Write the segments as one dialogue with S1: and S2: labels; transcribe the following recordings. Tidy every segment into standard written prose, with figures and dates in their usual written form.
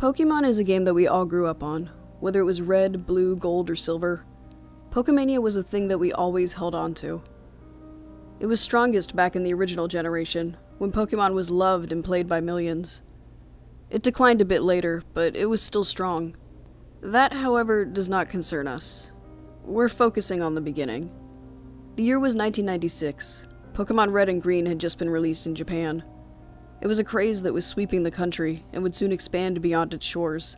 S1: Pokemon is a game that we all grew up on, whether it was red, blue, gold, or silver. Pokemania was a thing that we always held on to. It was strongest back in the original generation, when Pokemon was loved and played by millions. It declined a bit later, but it was still strong. That, however, does not concern us. We're focusing on the beginning. The year was 1996. Pokemon Red and Green had just been released in Japan. It was a craze that was sweeping the country and would soon expand beyond its shores.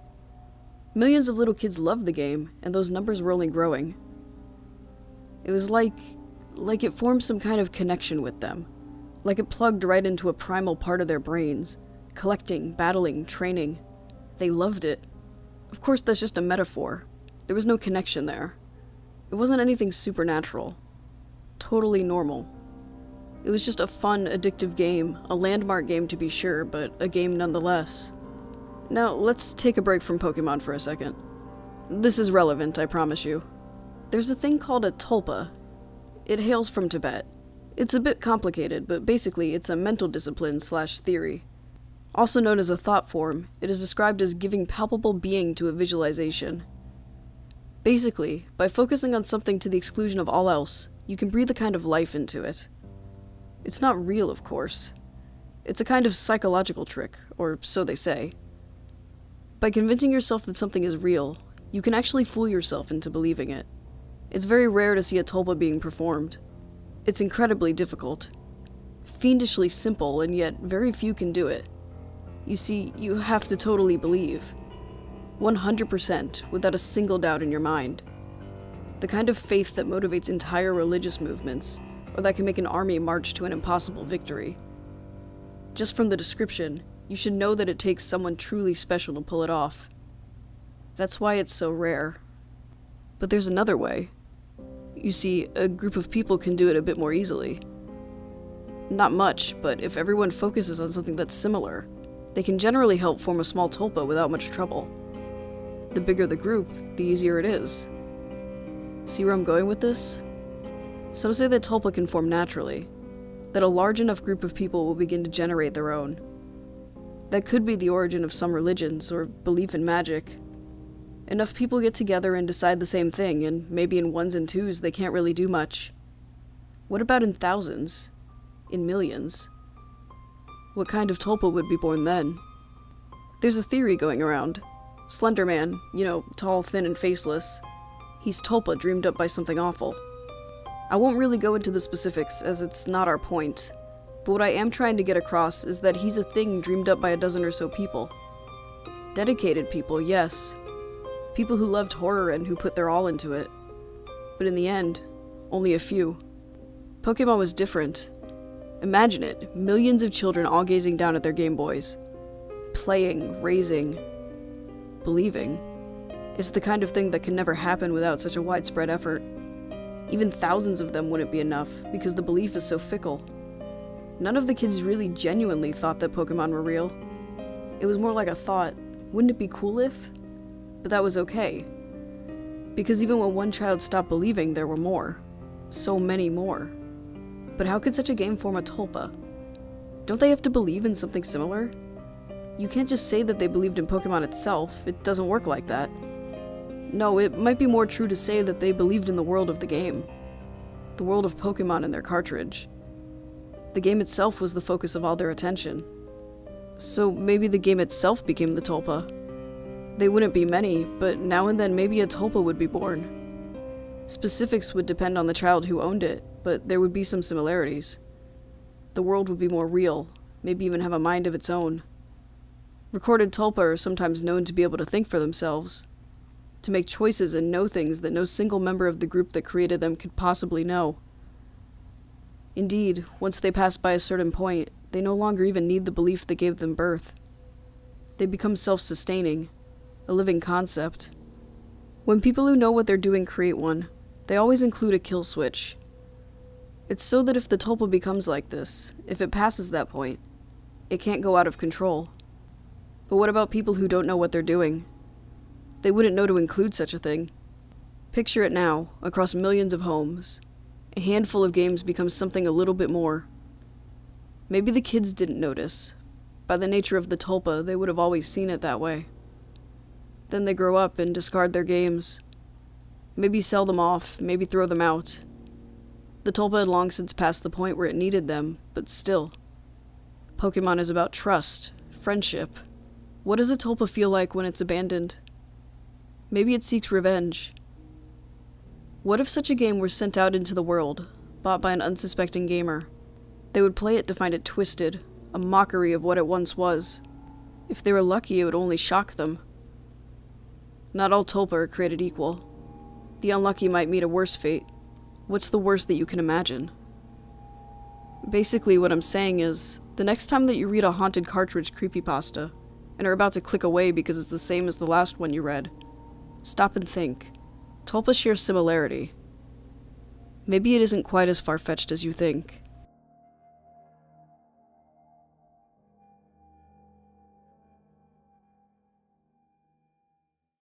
S1: Millions of little kids loved the game, and those numbers were only growing. It was like it formed some kind of connection with them. Like it plugged right into a primal part of their brains. Collecting, battling, training. They loved it. Of course, that's just a metaphor. There was no connection there. It wasn't anything supernatural. Totally normal. It was just a fun, addictive game, a landmark game to be sure, but a game nonetheless. Now, let's take a break from Pokemon for a second. This is relevant, I promise you. There's a thing called a tulpa. It hails from Tibet. It's a bit complicated, but basically it's a mental discipline / theory. Also known as a thought form, it is described as giving palpable being to a visualization. Basically, by focusing on something to the exclusion of all else, you can breathe a kind of life into it. It's not real, of course. It's a kind of psychological trick, or so they say. By convincing yourself that something is real, you can actually fool yourself into believing it. It's very rare to see a tulpa being performed. It's incredibly difficult. Fiendishly simple, and yet very few can do it. You see, you have to totally believe. 100%, without a single doubt in your mind. The kind of faith that motivates entire religious movements, or that can make an army march to an impossible victory. Just from the description, you should know that it takes someone truly special to pull it off. That's why it's so rare. But there's another way. You see, a group of people can do it a bit more easily. Not much, but if everyone focuses on something that's similar, they can generally help form a small tulpa without much trouble. The bigger the group, the easier it is. See where I'm going with this? Some say that tulpa can form naturally, that a large enough group of people will begin to generate their own. That could be the origin of some religions, or belief in magic. Enough people get together and decide the same thing, and maybe in ones and twos they can't really do much. What about in thousands? In millions? What kind of tulpa would be born then? There's a theory going around. Slender Man, tall, thin, and faceless. He's tulpa dreamed up by something awful. I won't really go into the specifics, as it's not our point, but what I am trying to get across is that he's a thing dreamed up by a dozen or so people. Dedicated people, yes. People who loved horror and who put their all into it. But in the end, only a few. Pokemon was different. Imagine it, millions of children all gazing down at their Game Boys. Playing, raising, believing. It's the kind of thing that can never happen without such a widespread effort. Even thousands of them wouldn't be enough, because the belief is so fickle. None of the kids really genuinely thought that Pokemon were real. It was more like a thought, wouldn't it be cool if? But that was okay. Because even when one child stopped believing, there were more. So many more. But how could such a game form a tulpa? Don't they have to believe in something similar? You can't just say that they believed in Pokemon itself, it doesn't work like that. No, it might be more true to say that they believed in the world of the game. The world of Pokemon and their cartridge. The game itself was the focus of all their attention. So maybe the game itself became the tulpa. They wouldn't be many, but now and then maybe a tulpa would be born. Specifics would depend on the child who owned it, but there would be some similarities. The world would be more real, maybe even have a mind of its own. Recorded tulpa are sometimes known to be able to think for themselves, to make choices and know things that no single member of the group that created them could possibly know. Indeed, once they pass by a certain point, they no longer even need the belief that gave them birth. They become self-sustaining, a living concept. When people who know what they're doing create one, they always include a kill switch. It's so that if the tulpa becomes like this, if it passes that point, it can't go out of control. But what about people who don't know what they're doing? They wouldn't know to include such a thing. Picture it now, across millions of homes. A handful of games becomes something a little bit more. Maybe the kids didn't notice. By the nature of the tulpa, they would have always seen it that way. Then they grow up and discard their games. Maybe sell them off, maybe throw them out. The tulpa had long since passed the point where it needed them, but still. Pokemon is about trust, friendship. What does a tulpa feel like when it's abandoned? Maybe it seeks revenge. What if such a game were sent out into the world, bought by an unsuspecting gamer? They would play it to find it twisted, a mockery of what it once was. If they were lucky, it would only shock them. Not all tulpa are created equal. The unlucky might meet a worse fate. What's the worst that you can imagine? Basically, what I'm saying is, the next time that you read a haunted cartridge creepypasta, and are about to click away because it's the same as the last one you read, stop and think. Tulpa share similarity. Maybe it isn't quite as far-fetched as you think.